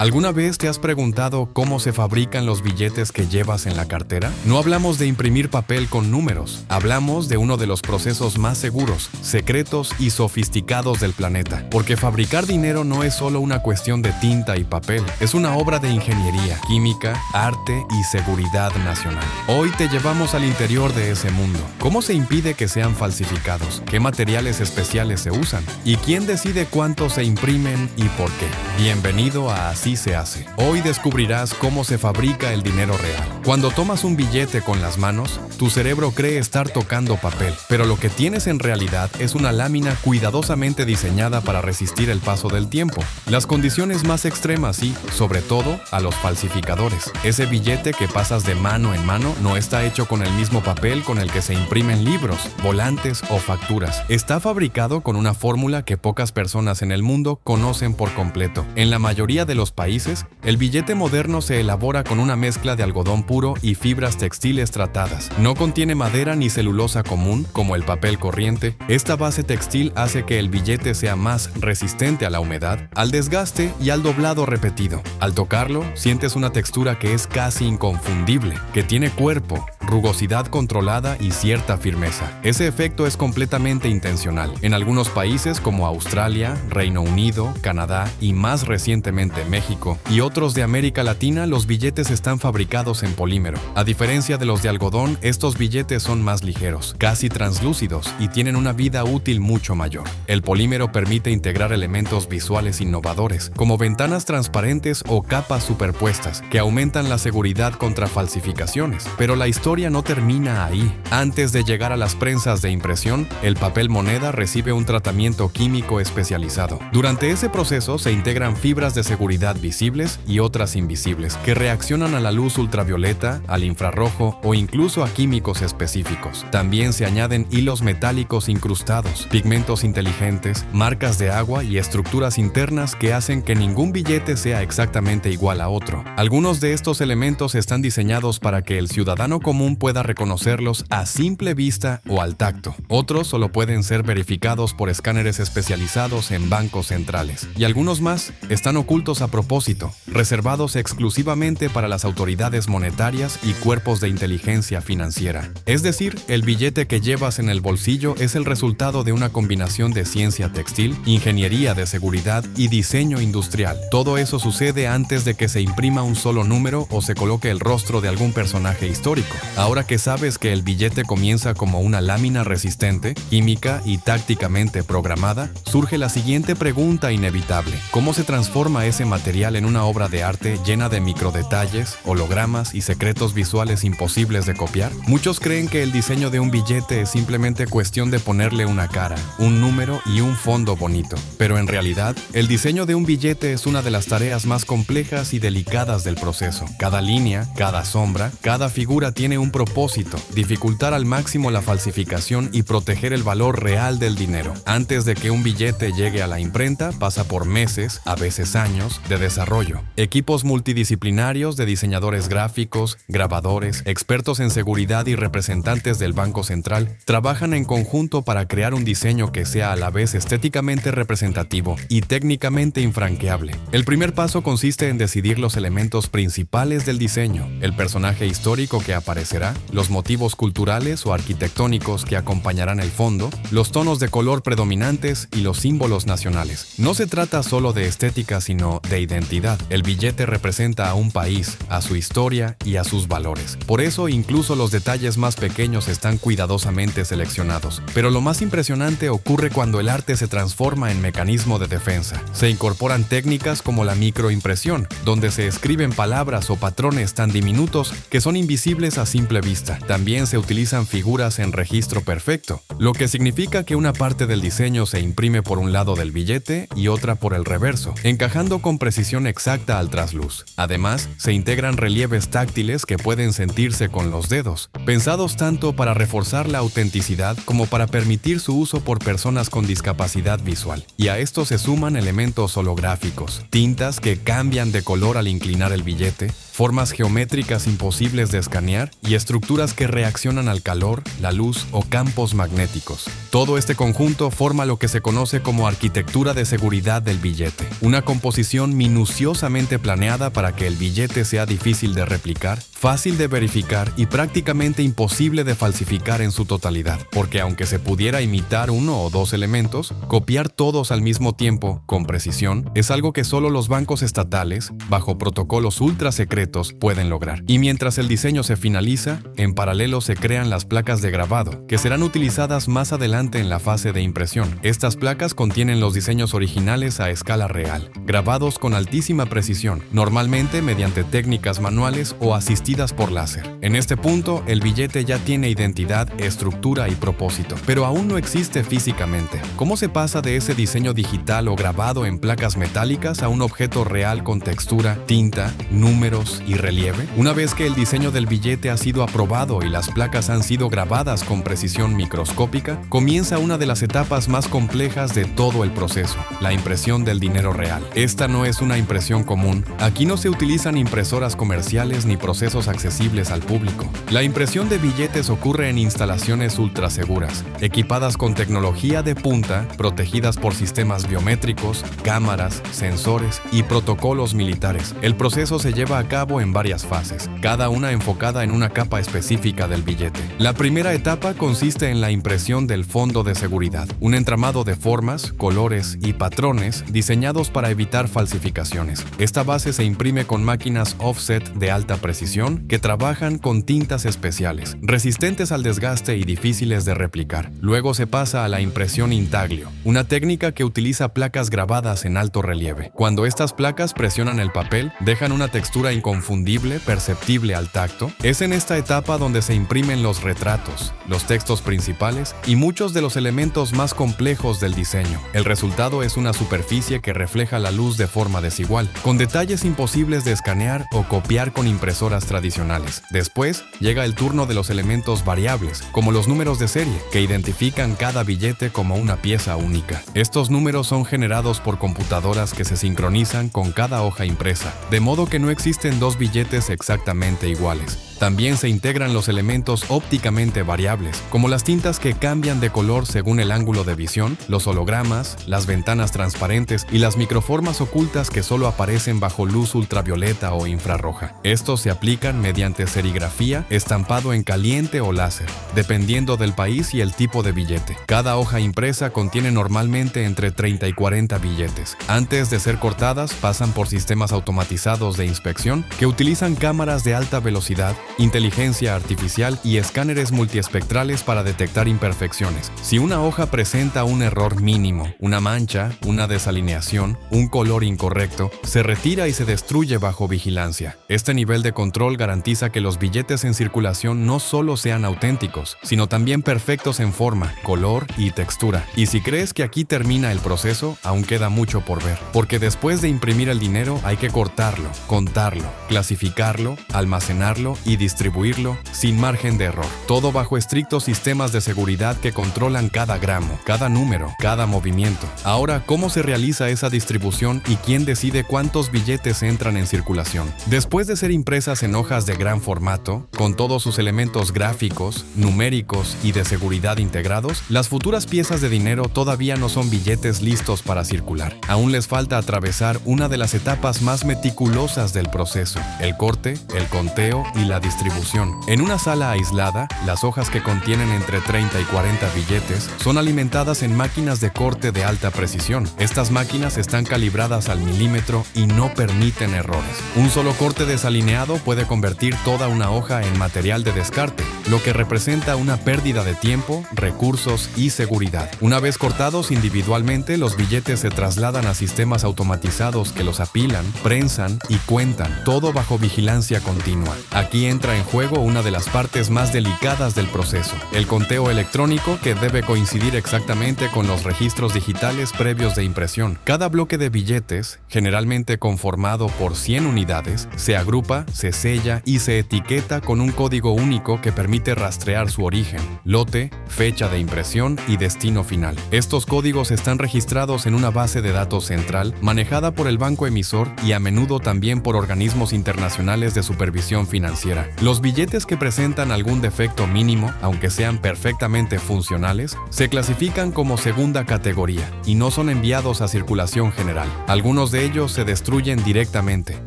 ¿Alguna vez te has preguntado cómo se fabrican los billetes que llevas en la cartera? No hablamos de imprimir papel con números, hablamos de uno de los procesos más seguros, secretos y sofisticados del planeta. Porque fabricar dinero no es solo una cuestión de tinta y papel, es una obra de ingeniería, química, arte y seguridad nacional. Hoy te llevamos al interior de ese mundo. ¿Cómo se impide que sean falsificados? ¿Qué materiales especiales se usan? ¿Y quién decide cuántos se imprimen y por qué? Bienvenido a Así se hace. Hoy descubrirás cómo se fabrica el dinero real. Cuando tomas un billete con las manos, tu cerebro cree estar tocando papel, pero lo que tienes en realidad es una lámina cuidadosamente diseñada para resistir el paso del tiempo, las condiciones más extremas y, sobre todo, a los falsificadores. Ese billete que pasas de mano en mano no está hecho con el mismo papel con el que se imprimen libros, volantes o facturas. Está fabricado con una fórmula que pocas personas en el mundo conocen por completo. En la mayoría de los países, el billete moderno se elabora con una mezcla de algodón puro y fibras textiles tratadas. No contiene madera ni celulosa común, como el papel corriente. Esta base textil hace que el billete sea más resistente a la humedad, al desgaste y al doblado repetido. Al tocarlo, sientes una textura que es casi inconfundible, que tiene cuerpo, rugosidad controlada y cierta firmeza. Ese efecto es completamente intencional. En algunos países como Australia, Reino Unido, Canadá y más recientemente México y otros de América Latina, los billetes están fabricados en polímero. A diferencia de los de algodón, estos billetes son más ligeros, casi translúcidos y tienen una vida útil mucho mayor. El polímero permite integrar elementos visuales innovadores, como ventanas transparentes o capas superpuestas, que aumentan la seguridad contra falsificaciones. Pero la historia no termina ahí. Antes de llegar a las prensas de impresión, el papel moneda recibe un tratamiento químico especializado. Durante ese proceso se integran fibras de seguridad visibles y otras invisibles, que reaccionan a la luz ultravioleta, al infrarrojo o incluso a químicos específicos. También se añaden hilos metálicos incrustados, pigmentos inteligentes, marcas de agua y estructuras internas que hacen que ningún billete sea exactamente igual a otro. Algunos de estos elementos están diseñados para que el ciudadano común pueda reconocerlos a simple vista o al tacto. Otros solo pueden ser verificados por escáneres especializados en bancos centrales. Y algunos más están ocultos a propósito, reservados exclusivamente para las autoridades monetarias y cuerpos de inteligencia financiera. Es decir, el billete que llevas en el bolsillo es el resultado de una combinación de ciencia textil, ingeniería de seguridad y diseño industrial. Todo eso sucede antes de que se imprima un solo número o se coloque el rostro de algún personaje histórico. Ahora que sabes que el billete comienza como una lámina resistente, química y tácticamente programada, surge la siguiente pregunta inevitable: ¿cómo se transforma ese material en una obra de arte llena de microdetalles, hologramas y secretos visuales imposibles de copiar? Muchos creen que el diseño de un billete es simplemente cuestión de ponerle una cara, un número y un fondo bonito. Pero en realidad, el diseño de un billete es una de las tareas más complejas y delicadas del proceso. Cada línea, cada sombra, cada figura tiene un propósito: dificultar al máximo la falsificación y proteger el valor real del dinero. Antes de que un billete llegue a la imprenta, pasa por meses, a veces años, de desarrollo. Equipos multidisciplinarios de diseñadores gráficos, grabadores, expertos en seguridad y representantes del Banco Central trabajan en conjunto para crear un diseño que sea a la vez estéticamente representativo y técnicamente infranqueable. El primer paso consiste en decidir los elementos principales del diseño: el personaje histórico que aparecerá, los motivos culturales o arquitectónicos que acompañarán el fondo, los tonos de color predominantes y los símbolos nacionales. No se trata solo de estética, sino de identidad. El billete representa a un país, a su historia y a sus valores. Por eso, incluso los detalles más pequeños están cuidadosamente seleccionados. Pero lo más impresionante ocurre cuando el arte se transforma en mecanismo de defensa. Se incorporan técnicas como la microimpresión, donde se escriben palabras o patrones tan diminutos que son invisibles a simple vista. También se utilizan figuras en registro perfecto, lo que significa que una parte del diseño se imprime por un lado del billete y otra por el reverso, encajando con precisión exacta al trasluz. Además, se integran relieves táctiles que pueden sentirse con los dedos, pensados tanto para reforzar la autenticidad como para permitir su uso por personas con discapacidad visual. Y a esto se suman elementos holográficos, tintas que cambian de color al inclinar el billete, formas geométricas imposibles de escanear y estructuras que reaccionan al calor, la luz o campos magnéticos. Todo este conjunto forma lo que se conoce como arquitectura de seguridad del billete, una composición minuciosamente planeada para que el billete sea difícil de replicar, fácil de verificar y prácticamente imposible de falsificar en su totalidad, porque aunque se pudiera imitar uno o dos elementos, copiar todos al mismo tiempo, con precisión, es algo que solo los bancos estatales, bajo protocolos ultra secretos, pueden lograr. Y mientras el diseño se finaliza, en paralelo se crean las placas de grabado, que serán utilizadas más adelante en la fase de impresión. Estas placas contienen los diseños originales a escala real, grabados con altísima precisión, normalmente mediante técnicas manuales o asistidas por láser. En este punto, el billete ya tiene identidad, estructura y propósito, pero aún no existe físicamente. ¿Cómo se pasa de ese diseño digital o grabado en placas metálicas a un objeto real con textura, tinta, números y relieve? Una vez que el diseño del billete ha sido aprobado y las placas han sido grabadas con precisión microscópica, comienza una de las etapas más complejas de todo el proceso, la impresión del dinero real. Esta no es una impresión común. Aquí no se utilizan impresoras comerciales ni procesos accesibles al público. La impresión de billetes ocurre en instalaciones ultra seguras, equipadas con tecnología de punta, protegidas por sistemas biométricos, cámaras, sensores y protocolos militares. El proceso se lleva a cabo en varias fases, cada una enfocada en una capa específica del billete. La primera etapa consiste en la impresión del fondo de seguridad, un entramado de formas, colores y patrones diseñados para evitar falsificaciones. Esta base se imprime con máquinas offset de alta precisión que trabajan con tintas especiales, resistentes al desgaste y difíciles de replicar. Luego se pasa a la impresión intaglio, una técnica que utiliza placas grabadas en alto relieve. Cuando estas placas presionan el papel, dejan una textura inconfundible, perceptible al tacto. Es en esta etapa donde se imprimen los retratos, los textos principales y muchos de los elementos más complejos del diseño. El resultado es una superficie que refleja la luz de forma desigual, con detalles imposibles de escanear o copiar con impresoras tradicionales. Después, llega el turno de los elementos variables, como los números de serie, que identifican cada billete como una pieza única. Estos números son generados por computadoras que se sincronizan con cada hoja impresa, de modo que no existen dos billetes exactamente iguales. También se integran los elementos ópticamente variables, como las tintas que cambian de color según el ángulo de visión, los hologramas, las ventanas transparentes y las microformas ocultas que solo aparecen bajo luz ultravioleta o infrarroja. Estos se aplican mediante serigrafía, estampado en caliente o láser, dependiendo del país y el tipo de billete. Cada hoja impresa contiene normalmente entre 30 y 40 billetes. Antes de ser cortadas, pasan por sistemas automatizados de inspección que utilizan cámaras de alta velocidad, inteligencia artificial y escáneres multiespectrales para detectar imperfecciones. Si una hoja presenta un error mínimo, una mancha, una desalineación, un color incorrecto, se retira y se destruye bajo vigilancia. Este nivel de control garantiza que los billetes en circulación no solo sean auténticos, sino también perfectos en forma, color y textura. Y si crees que aquí termina el proceso, aún queda mucho por ver, porque después de imprimir el dinero hay que cortarlo, contarlo, clasificarlo, almacenarlo y distribuirlo sin margen de error. Todo bajo estrictos sistemas de seguridad que controlan cada gramo, cada número, cada movimiento. Ahora, ¿cómo se realiza esa distribución y quién decide cuántos billetes entran en circulación? Después de ser impresas en hojas de gran formato, con todos sus elementos gráficos, numéricos y de seguridad integrados, las futuras piezas de dinero todavía no son billetes listos para circular. Aún les falta atravesar una de las etapas más meticulosas del proceso: el corte, el conteo y la distribución. En una sala aislada, las hojas que contienen entre 30 y 40 billetes son alimentadas en máquinas de corte de alta precisión. Estas máquinas están calibradas al milímetro y no permiten errores. Un solo corte desalineado puede convertir toda una hoja en material de descarte, lo que representa una pérdida de tiempo, recursos y seguridad. Una vez cortados individualmente, los billetes se trasladan a sistemas automatizados que los apilan, prensan y cuentan, todo bajo vigilancia continua. Aquí entra entra en juego una de las partes más delicadas del proceso, el conteo electrónico, que debe coincidir exactamente con los registros digitales previos de impresión. Cada bloque de billetes, generalmente conformado por 100 unidades, se agrupa, se sella y se etiqueta con un código único que permite rastrear su origen, lote, fecha de impresión y destino final. Estos códigos están registrados en una base de datos central manejada por el banco emisor y a menudo también por organismos internacionales de supervisión financiera. Los billetes que presentan algún defecto mínimo, aunque sean perfectamente funcionales, se clasifican como segunda categoría y no son enviados a circulación general. Algunos de ellos se destruyen directamente,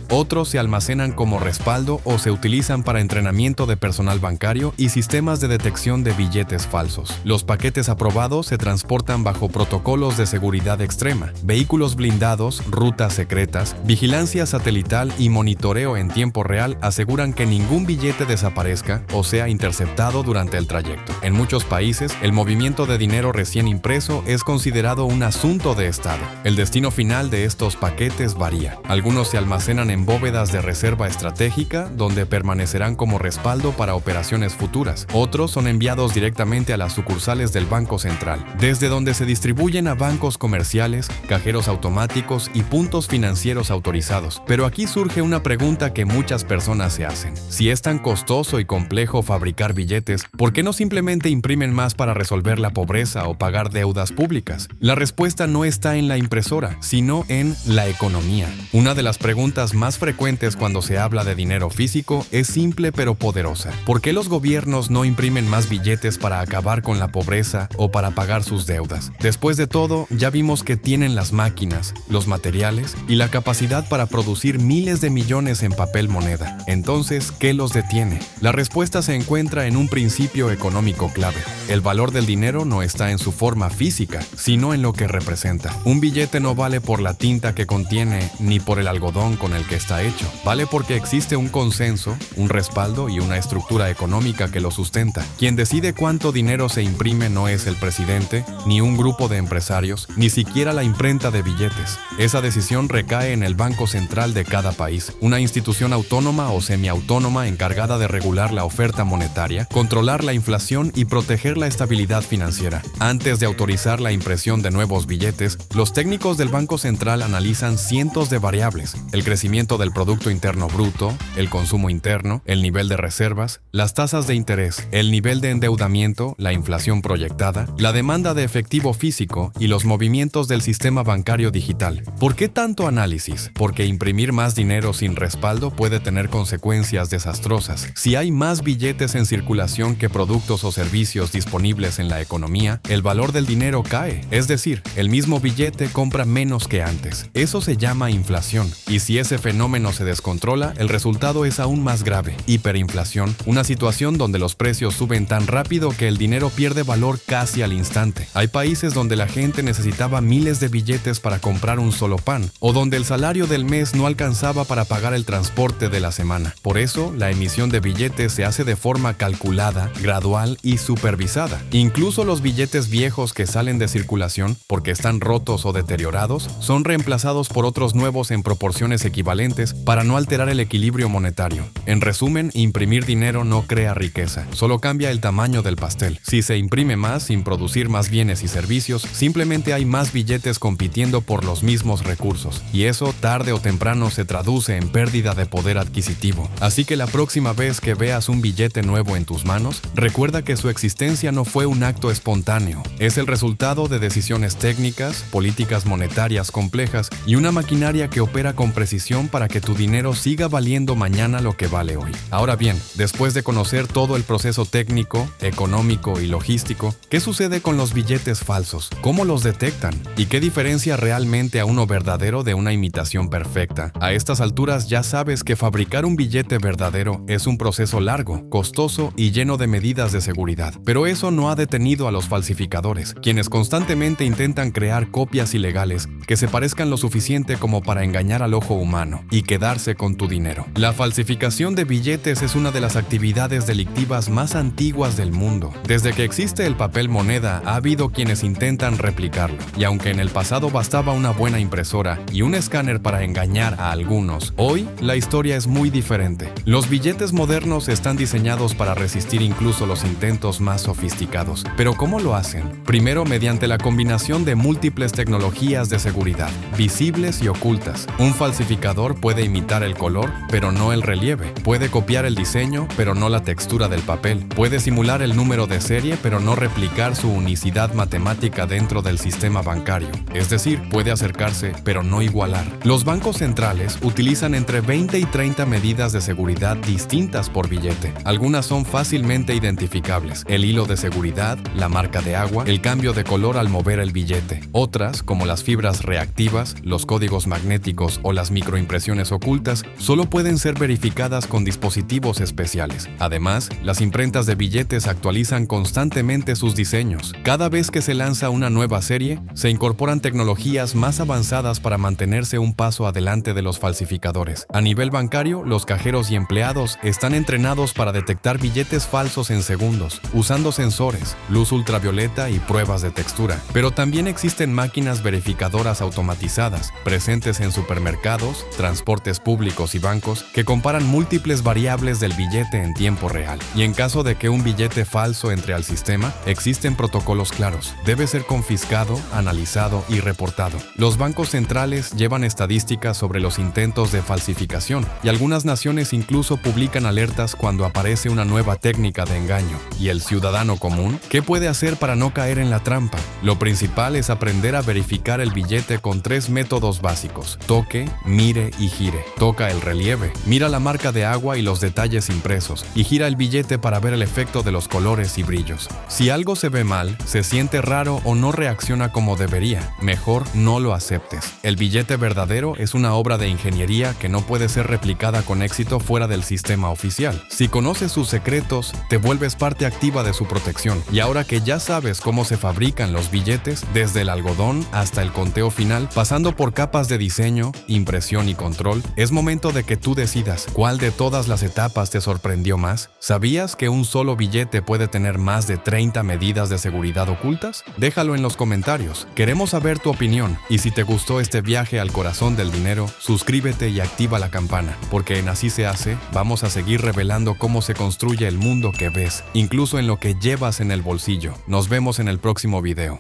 otros se almacenan como respaldo o se utilizan para entrenamiento de personal bancario y sistemas de detección de billetes falsos. Los paquetes aprobados se transportan bajo protocolos de seguridad extrema, vehículos blindados, rutas secretas, vigilancia satelital y monitoreo en tiempo real aseguran que ningún billete desaparezca o sea interceptado durante el trayecto. En muchos países, el movimiento de dinero recién impreso es considerado un asunto de Estado. El destino final de estos paquetes varía. Algunos se almacenan en bóvedas de reserva estratégica, donde permanecerán como respaldo para operaciones futuras. Otros son enviados directamente a las sucursales del Banco Central, desde donde se distribuyen a bancos comerciales, cajeros automáticos y puntos financieros autorizados. Pero aquí surge una pregunta que muchas personas se hacen. Si es tan costoso y complejo fabricar billetes, ¿por qué no simplemente imprimen más para resolver la pobreza o pagar deudas públicas? La respuesta no está en la impresora, sino en la economía. Una de las preguntas más frecuentes cuando se habla de dinero físico es simple pero poderosa. ¿Por qué los gobiernos no imprimen más billetes para acabar con la pobreza o para pagar sus deudas? Después de todo, ya vimos que tienen las máquinas, los materiales y la capacidad para producir miles de millones en papel moneda. Entonces, ¿qué los detiene? La respuesta se encuentra en un principio económico clave. El valor del dinero no está en su forma física, sino en lo que representa. Un billete no vale por la tinta que contiene ni por el algodón con el que está hecho. Vale porque existe un consenso, un respaldo y una estructura económica que lo sustenta. Quien decide cuánto dinero se imprime no es el presidente, ni un grupo de empresarios, ni siquiera la imprenta de billetes. Esa decisión recae en el Banco Central de cada país, una institución autónoma o semiautónoma encargada de regular la oferta monetaria, controlar la inflación y proteger la estabilidad financiera. Antes de autorizar la impresión de nuevos billetes, los técnicos del Banco Central analizan cientos de variables: el crecimiento del Producto Interno Bruto, el consumo interno, el nivel de reservas, las tasas de interés, el nivel de endeudamiento, la inflación proyectada, la demanda de efectivo físico y los movimientos del sistema bancario digital. ¿Por qué tanto análisis? Porque imprimir más dinero sin respaldo puede tener consecuencias desastrosas. Si hay más billetes en circulación que productos o servicios disponibles en la economía, el valor del dinero cae. Es decir, el mismo billete compra menos que antes. Eso se llama inflación. Y si ese fenómeno se descontrola, el resultado es aún más grave: hiperinflación, una situación donde los precios suben tan rápido que el dinero pierde valor casi al instante. Hay países donde la gente necesitaba miles de billetes para comprar un solo pan, o donde el salario del mes no alcanzaba para pagar el transporte de la semana. Por eso, la emisión de billetes se hace de forma calculada, gradual y supervisada. Incluso los billetes viejos que salen de circulación, porque están rotos o deteriorados, son reemplazados por otros nuevos en proporciones equivalentes para no alterar el equilibrio monetario. En resumen, imprimir dinero no crea riqueza, solo cambia el tamaño del pastel. Si se imprime más sin producir más bienes y servicios, simplemente hay más billetes compitiendo por los mismos recursos, y eso tarde o temprano se traduce en pérdida de poder adquisitivo. Así que la próxima vez que veas un billete nuevo en tus manos, recuerda que su existencia no fue un acto espontáneo. Es el resultado de decisiones técnicas, políticas monetarias complejas y una maquinaria que opera con precisión para que tu dinero siga valiendo mañana lo que vale hoy. Ahora bien, después de conocer todo el proceso técnico, económico y logístico, ¿qué sucede con los billetes falsos? ¿Cómo los detectan? ¿Y qué diferencia realmente a uno verdadero de una imitación perfecta? A estas alturas ya sabes que fabricar un billete verdadero es un proceso largo, costoso y lleno de medidas de seguridad. Pero eso no ha detenido a los falsificadores, quienes constantemente intentan crear copias ilegales que se parezcan lo suficiente como para engañar al ojo humano y quedarse con tu dinero. La falsificación de billetes es una de las actividades delictivas más antiguas del mundo. Desde que existe el papel moneda, ha habido quienes intentan replicarlo. Y aunque en el pasado bastaba una buena impresora y un escáner para engañar a algunos, hoy la historia es muy diferente. Los billetes billetes modernos están diseñados para resistir incluso los intentos más sofisticados. ¿Pero cómo lo hacen? Primero, mediante la combinación de múltiples tecnologías de seguridad, visibles y ocultas. Un falsificador puede imitar el color, pero no el relieve. Puede copiar el diseño, pero no la textura del papel. Puede simular el número de serie, pero no replicar su unicidad matemática dentro del sistema bancario. Es decir, puede acercarse, pero no igualar. Los bancos centrales utilizan entre 20 y 30 medidas de seguridad distintas por billete. Algunas son fácilmente identificables: el hilo de seguridad, la marca de agua, el cambio de color al mover el billete. Otras, como las fibras reactivas, los códigos magnéticos o las microimpresiones ocultas, solo pueden ser verificadas con dispositivos especiales. Además, las imprentas de billetes actualizan constantemente sus diseños. Cada vez que se lanza una nueva serie, se incorporan tecnologías más avanzadas para mantenerse un paso adelante de los falsificadores. A nivel bancario, los cajeros y empleados están entrenados para detectar billetes falsos en segundos, usando sensores, luz ultravioleta y pruebas de textura. Pero también existen máquinas verificadoras automatizadas, presentes en supermercados, transportes públicos y bancos, que comparan múltiples variables del billete en tiempo real. Y en caso de que un billete falso entre al sistema, existen protocolos claros. Debe ser confiscado, analizado y reportado. Los bancos centrales llevan estadísticas sobre los intentos de falsificación, y algunas naciones incluso publican alertas cuando aparece una nueva técnica de engaño. ¿Y el ciudadano común? ¿Qué puede hacer para no caer en la trampa? Lo principal es aprender a verificar el billete con 3 métodos básicos: toque, mire y gire. Toca el relieve, mira la marca de agua y los detalles impresos, y gira el billete para ver el efecto de los colores y brillos. Si algo se ve mal, se siente raro o no reacciona como debería, mejor no lo aceptes. El billete verdadero es una obra de ingeniería que no puede ser replicada con éxito fuera del sistema oficial. Si conoces sus secretos, te vuelves parte activa de su protección. Y ahora que ya sabes cómo se fabrican los billetes, desde el algodón hasta el conteo final, pasando por capas de diseño, impresión y control, es momento de que tú decidas cuál de todas las etapas te sorprendió más. ¿Sabías que un solo billete puede tener más de 30 medidas de seguridad ocultas? Déjalo en los comentarios. Queremos saber tu opinión. Y si te gustó este viaje al corazón del dinero, suscríbete y activa la campana, porque en Así se hace vamos a seguir revelando cómo se construye el mundo que ves, incluso en lo que llevas en el bolsillo. Nos vemos en el próximo video.